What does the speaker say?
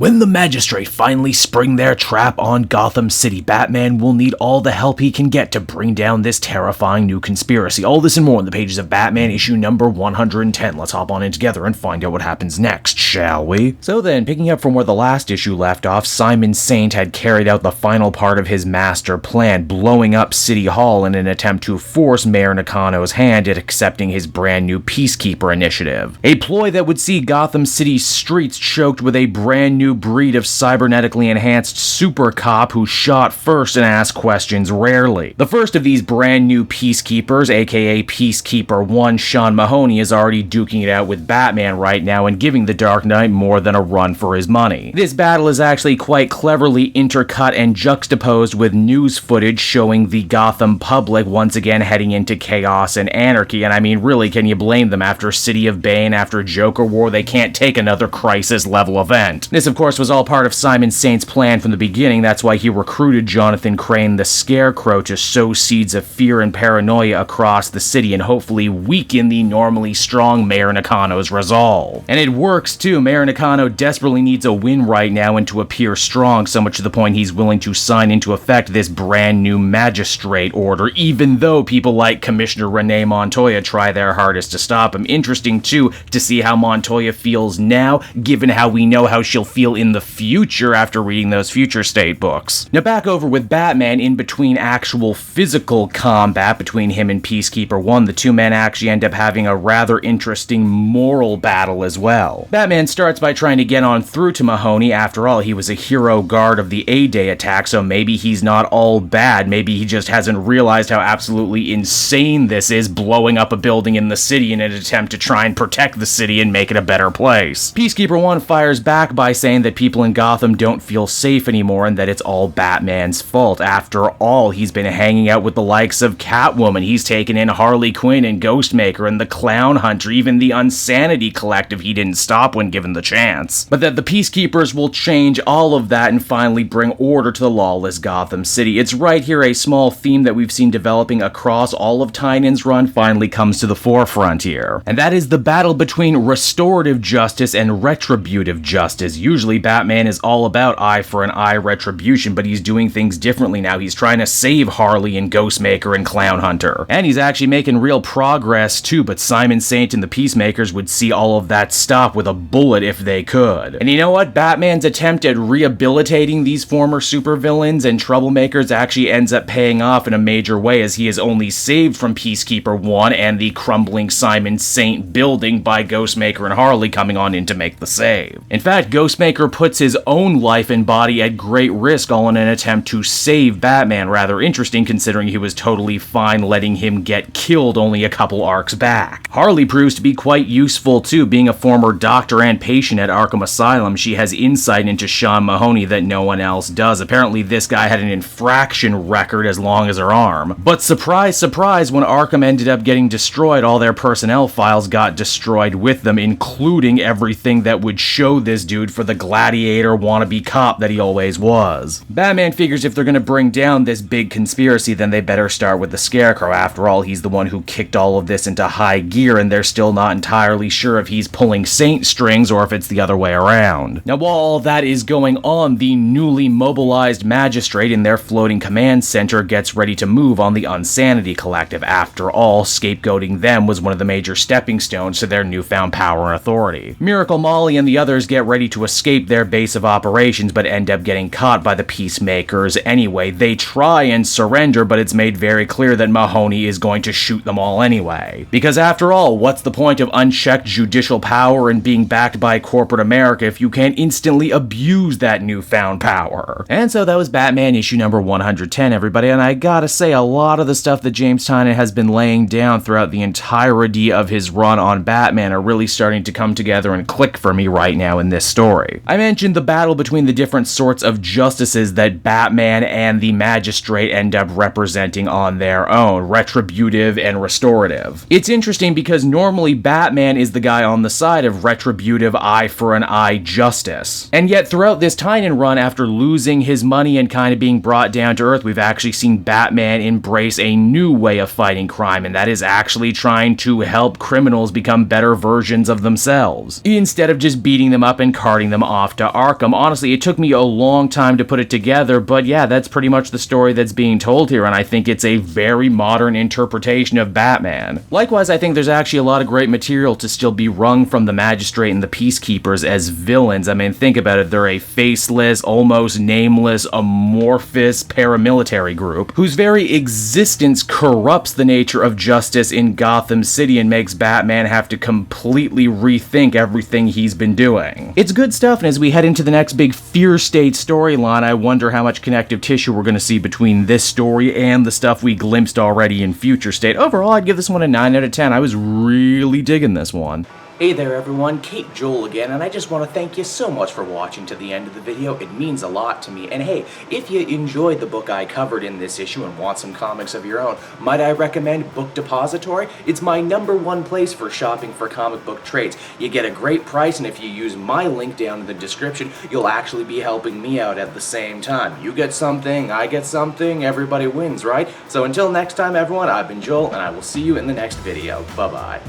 When the Magistrate finally spring their trap on Gotham City, Batman will need all the help he can get to bring down this terrifying new conspiracy. All this and more in the pages of Batman issue number 110. Let's hop on in together and find out what happens next, shall we? So then, picking up from where the last issue left off, Simon Saint had carried out the final part of his master plan, blowing up City Hall in an attempt to force Mayor Nakano's hand at accepting his brand new Peacekeeper initiative. A ploy that would see Gotham City's streets choked with a brand new breed of cybernetically enhanced super cop who shot first and asked questions rarely. The first of these brand new Peacekeepers, aka Peacekeeper 1, Sean Mahoney, is already duking it out with Batman right now and giving the Dark Knight more than a run for his money. This battle is actually quite cleverly intercut and juxtaposed with news footage showing the Gotham public once again heading into chaos and anarchy, and I mean, really, can you blame them? After City of Bane, after Joker War, they can't take another crisis-level event. This, of course, was all part of Simon Saint's plan from the beginning. That's why he recruited Jonathan Crane the Scarecrow to sow seeds of fear and paranoia across the city and hopefully weaken the normally strong Mayor Nakano's resolve. And it works too. Mayor Nakano desperately needs a win right now and to appear strong, so much to the point he's willing to sign into effect this brand new Magistrate order, even though people like Commissioner Renee Montoya try their hardest to stop him. Interesting too to see how Montoya feels now, given how we know how she'll feel in the future after reading those Future State books. Now back over with Batman, in between actual physical combat between him and Peacekeeper 1, the two men actually end up having a rather interesting moral battle as well. Batman starts by trying to get on through to Mahoney. After all, he was a hero guard of the A-Day attack, so maybe he's not all bad. Maybe he just hasn't realized how absolutely insane this is, blowing up a building in the city in an attempt to try and protect the city and make it a better place. Peacekeeper 1 fires back by saying that people in Gotham don't feel safe anymore and that it's all Batman's fault. After all, he's been hanging out with the likes of Catwoman. He's taken in Harley Quinn and Ghostmaker and the Clown Hunter, even the Unsanity Collective he didn't stop when given the chance. But that the Peacekeepers will change all of that and finally bring order to the lawless Gotham City. It's right here a small theme that we've seen developing across all of Tynion's run finally comes to the forefront here. And that is the battle between restorative justice and retributive justice. Usually Batman is all about eye for an eye retribution, but he's doing things differently now. He's trying to save Harley and Ghostmaker and Clown Hunter. And he's actually making real progress too, but Simon Saint and the Peacemakers would see all of that stop with a bullet if they could. And you know what? Batman's attempt at rehabilitating these former supervillains and troublemakers actually ends up paying off in a major way, as he is only saved from Peacekeeper 1 and the crumbling Simon Saint building by Ghostmaker and Harley coming on in to make the save. In fact, Ghostmaker puts his own life and body at great risk, all in an attempt to save Batman. Rather interesting considering he was totally fine letting him get killed only a couple arcs back. Harley proves to be quite useful too. Being a former doctor and patient at Arkham Asylum, she has insight into Sean Mahoney that no one else does. Apparently this guy had an infraction record as long as her arm. But surprise, surprise, when Arkham ended up getting destroyed, all their personnel files got destroyed with them, including everything that would show this dude for the gladiator wannabe cop that he always was. Batman figures if they're gonna bring down this big conspiracy, then they better start with the Scarecrow. After all, he's the one who kicked all of this into high gear, and they're still not entirely sure if he's pulling Saint strings or if it's the other way around. Now, while all that is going on, the newly mobilized Magistrate in their floating command center gets ready to move on the Unsanity Collective. After all, scapegoating them was one of the major stepping stones to their newfound power and authority. Miracle Molly and the others get ready to escape their base of operations, but end up getting caught by the Peacemakers anyway. They try and surrender, but it's made very clear that Mahoney is going to shoot them all anyway. Because after all, what's the point of unchecked judicial power and being backed by corporate America if you can't instantly abuse that newfound power? And so that was Batman issue number 110, everybody, and I gotta say, a lot of the stuff that James Tynion has been laying down throughout the entirety of his run on Batman are really starting to come together and click for me right now in this story. I mentioned the battle between the different sorts of justices that Batman and the Magistrate end up representing on their own, retributive and restorative. It's interesting because normally Batman is the guy on the side of retributive eye for an eye justice. And yet throughout this Tynion run, after losing his money and kind of being brought down to earth, we've actually seen Batman embrace a new way of fighting crime, and that is actually trying to help criminals become better versions of themselves, instead of just beating them up and carting them off to Arkham. Honestly, it took me a long time to put it together, but yeah, that's pretty much the story that's being told here, and I think it's a very modern interpretation of Batman. Likewise, I think there's actually a lot of great material to still be wrung from the Magistrate and the Peacekeepers as villains. I mean, think about it, they're a faceless, almost nameless, amorphous paramilitary group whose very existence corrupts the nature of justice in Gotham City and makes Batman have to completely rethink everything he's been doing. It's good stuff, and as we head into the next big Fear State storyline, I wonder how much connective tissue we're going to see between this story and the stuff we glimpsed already in Future State. Overall, I'd give this one a 9 out of 10. I was really digging this one. Hey there everyone, Kate Joel again, and I just want to thank you so much for watching to the end of the video. It means a lot to me. And hey, if you enjoyed the book I covered in this issue and want some comics of your own, might I recommend Book Depository? It's my #1 place for shopping for comic book trades. You get a great price, and if you use my link down in the description, you'll actually be helping me out at the same time. You get something, I get something, everybody wins, right? So until next time everyone, I've been Joel, and I will see you in the next video. Bye-bye.